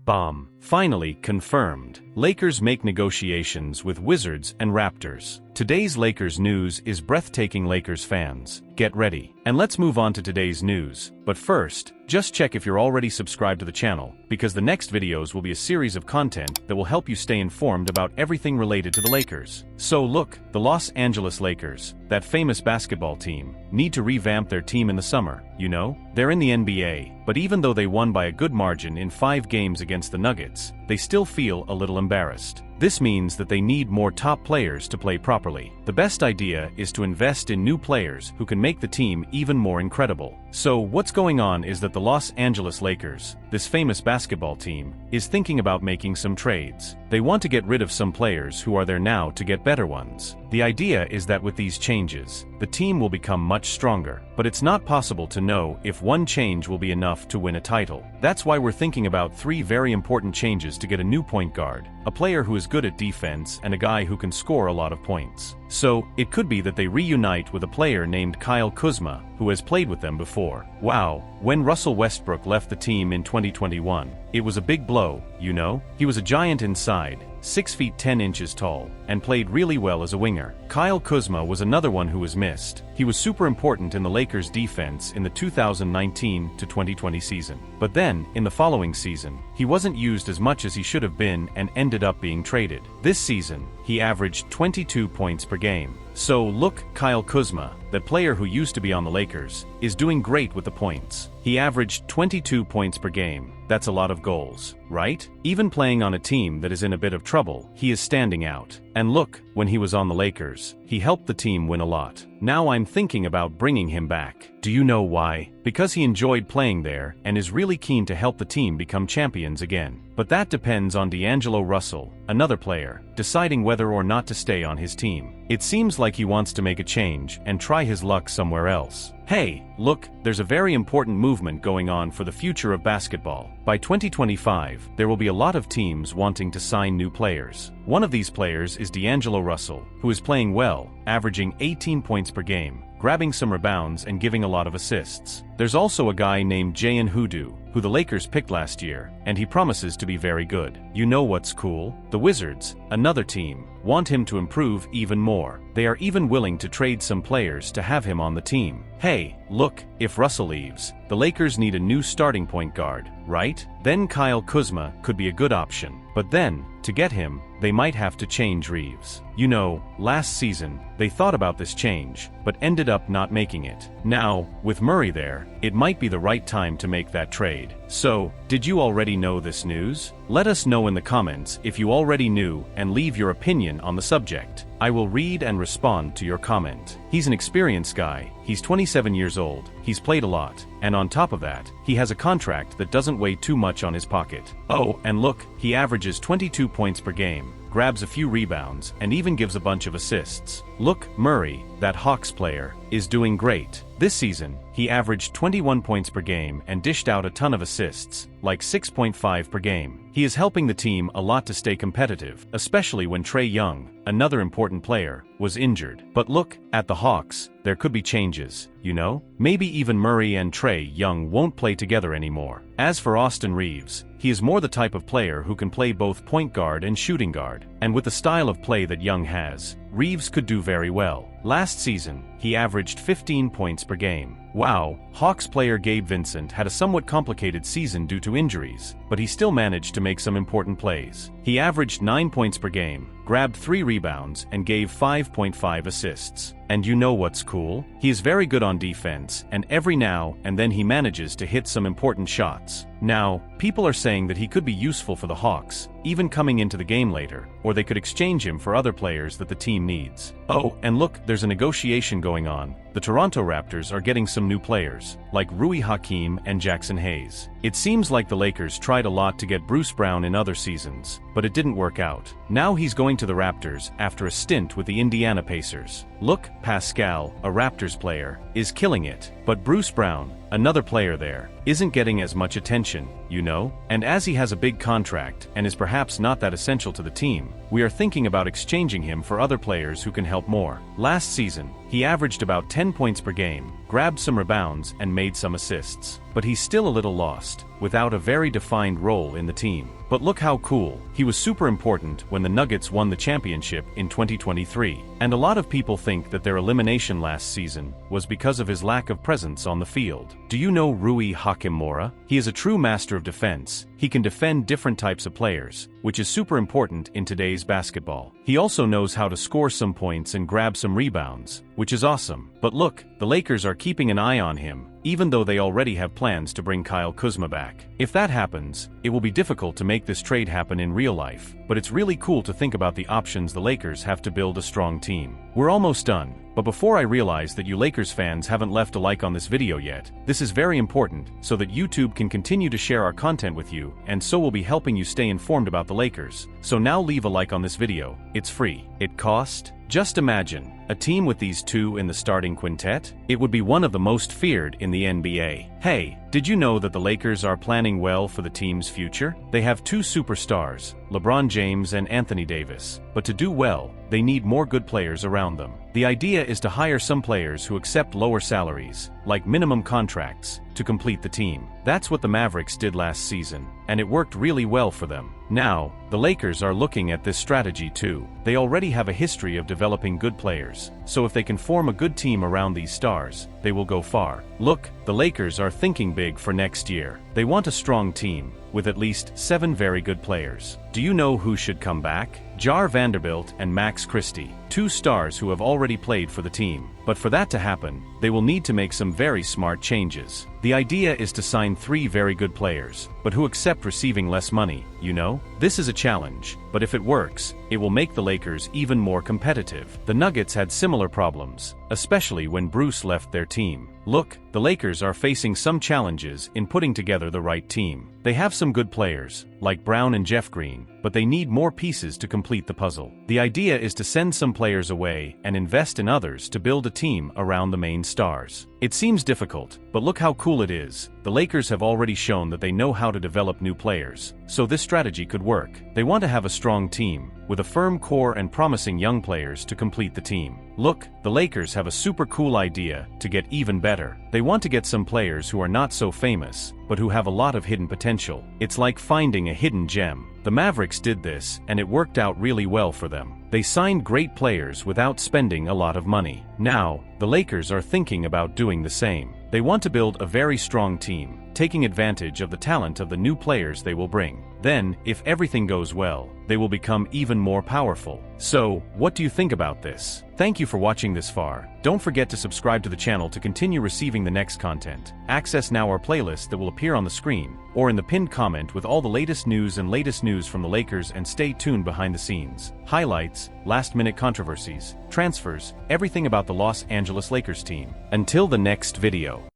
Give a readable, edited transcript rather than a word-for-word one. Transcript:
Bomb. Finally confirmed. Lakers make negotiations with Wizards and Raptors. Today's Lakers news is breathtaking. Lakers fans, get ready. And let's move on to today's news. But first, just check if you're already subscribed to the channel, because the next videos will be a series of content that will help you stay informed about everything related to the Lakers. So look, the Los Angeles Lakers, that famous basketball team, need to revamp their team in the summer. You know, they're in the NBA, but even though they won by a good margin in 5 games against the Nuggets, they still feel a little embarrassed. This means that they need more top players to play properly. The best idea is to invest in new players who can make the team even more incredible. So what's going on is that the Los Angeles Lakers, this famous basketball team, is thinking about making some trades. They want to get rid of some players who are there now to get better ones. The idea is that with these changes, the team will become much stronger. But it's not possible to know if one change will be enough to win a title. That's why we're thinking about 3 very important changes to get a new point guard, a player who is good at defense, and a guy who can score a lot of points. So, it could be that they reunite with a player named Kyle Kuzma, who has played with them before. Wow, when Russell Westbrook left the team in 2021, it was a big blow, you know? He was a giant inside, 6 feet 10 inches tall, and played really well as a winger. Kyle Kuzma was another one who was missed. He was super important in the Lakers' defense in the 2019-2020 season. But then, in the following season, he wasn't used as much as he should have been and ended up being traded. This season, he averaged 22 points per game. So look, Kyle Kuzma, that player who used to be on the Lakers, is doing great with the points. He averaged 22 points per game. That's a lot of goals, right? Even playing on a team that is in a bit of trouble, he is standing out. And look, when he was on the Lakers, he helped the team win a lot. Now I'm thinking about bringing him back. Do you know why? Because he enjoyed playing there and is really keen to help the team become champions again. But that depends on D'Angelo Russell, another player, deciding whether or not to stay on his team. It seems like he wants to make a change and try his luck somewhere else. Hey, look, there's a very important movement going on for the future of basketball. By 2025, there will be a lot of teams wanting to sign new players. One of these players is D'Angelo Russell, who is playing well, averaging 18 points per game, grabbing some rebounds and giving a lot of assists. There's also a guy named Jayan Hoodoo, who the Lakers picked last year, and he promises to be very good. You know what's cool? The Wizards, another team, want him to improve even more. They are even willing to trade some players to have him on the team. Hey, look, if Russell leaves, the Lakers need a new starting point guard, right? Then Kyle Kuzma could be a good option. But then, to get him, they might have to change Reeves. You know, last season, they thought about this change, but ended up not making it. Now, with Murray there, it might be the right time to make that trade. So, did you already know this news? Let us know in the comments if you already knew and leave your opinion on the subject. I will read and respond to your comment. He's an experienced guy, he's 27 years old, he's played a lot, and on top of that, he has a contract that doesn't weigh too much on his pocket. Oh, and look, he averages 22 points per game, grabs a few rebounds, and even gives a bunch of assists. Look, Murray, that Hawks player, is doing great. This season, he averaged 21 points per game and dished out a ton of assists, like 6.5 per game. He is helping the team a lot to stay competitive, especially when Trae Young, another important player, was injured. But look, at the Hawks, there could be changes, you know? Maybe even Murray and Trae Young won't play together anymore. As for Austin Reeves, he is more the type of player who can play both point guard and shooting guard. And with the style of play that Young has, Reeves could do very well. Last season, he averaged 15 points per game. Wow, Hawks player Gabe Vincent had a somewhat complicated season due to injuries, but he still managed to make some important plays. He averaged 9 points per game, grabbed 3 rebounds, and gave 5.5 assists. And you know what's cool? He is very good on defense, and every now and then he manages to hit some important shots. Now, people are saying that he could be useful for the Hawks, even coming into the game later, or they could exchange him for other players that the team needs. Oh, and look, there's a negotiation going on. The Toronto Raptors are getting some new players, like Rui Hakeem and Jackson Hayes. It seems like the Lakers tried a lot to get Bruce Brown in other seasons, but it didn't work out. Now he's going to the Raptors after a stint with the Indiana Pacers. Look, Pascal, a Raptors player, is killing it, but Bruce Brown, another player there, isn't getting as much attention, you know? And as he has a big contract and is perhaps not that essential to the team, we are thinking about exchanging him for other players who can help more. Last season, he averaged about 10 points per game, grabbed some rebounds and made some assists. but he's still a little lost, without a very defined role in the team. But look how cool. He was super important when the Nuggets won the championship in 2023. And a lot of people think that their elimination last season was because of his lack of presence on the field. Do you know Rui Hachimura? He is a true master of defense. He can defend different types of players, which is super important in today's basketball. He also knows how to score some points and grab some rebounds, which is awesome. But look, the Lakers are keeping an eye on him, even though they already have plans to bring Kyle Kuzma back. If that happens, it will be difficult to make this trade happen in real life, but it's really cool to think about the options the Lakers have to build a strong team. We're almost done. But before I realize that you Lakers fans haven't left a like on this video yet, this is very important, so that YouTube can continue to share our content with you, and so will be helping you stay informed about the Lakers. So now leave a like on this video. It's free. It cost? Just imagine, a team with these two in the starting quintet? It would be one of the most feared in the NBA. Hey, did you know that the Lakers are planning well for the team's future? They have two superstars, LeBron James and Anthony Davis. But to do well, they need more good players around them. The idea is to hire some players who accept lower salaries, like minimum contracts, to complete the team. That's what the Mavericks did last season, and it worked really well for them. Now, the Lakers are looking at this strategy too. They already have a history of developing good players, so if they can form a good team around these stars, they will go far. Look, the Lakers are thinking big for next year. They want a strong team, with at least 7 very good players. Do you know who should come back? Jar Vanderbilt and Max Christie, 2 stars who have already played for the team. But for that to happen, they will need to make some very smart changes. The idea is to sign 3 very good players, but who accept receiving less money, you know? This is a challenge, but if it works, it will make the Lakers even more competitive. The Nuggets had similar problems, especially when Bruce left their team. Look, the Lakers are facing some challenges in putting together the right team. They have some good players, like Brown and Jeff Green, but they need more pieces to complete the puzzle. The idea is to send some players away and invest in others to build a team around the main stars. It seems difficult, but look how cool it is. The Lakers have already shown that they know how to develop new players, so this strategy could work. They want to have a strong team, with a firm core and promising young players to complete the team. Look, the Lakers have a super cool idea to get even better. They want to get some players who are not so famous, but who have a lot of hidden potential. It's like finding a hidden gem. The Mavericks did this, and it worked out really well for them. They signed great players without spending a lot of money. Now, the Lakers are thinking about doing the same. They want to build a very strong team, taking advantage of the talent of the new players they will bring. Then, if everything goes well, they will become even more powerful. So, what do you think about this? Thank you for watching this far. Don't forget to subscribe to the channel to continue receiving the next content. Access now our playlist that will appear on the screen, or in the pinned comment with all the latest news from the Lakers, and stay tuned behind the scenes. Highlights, last-minute controversies, transfers, everything about the Los Angeles Lakers team. Until the next video.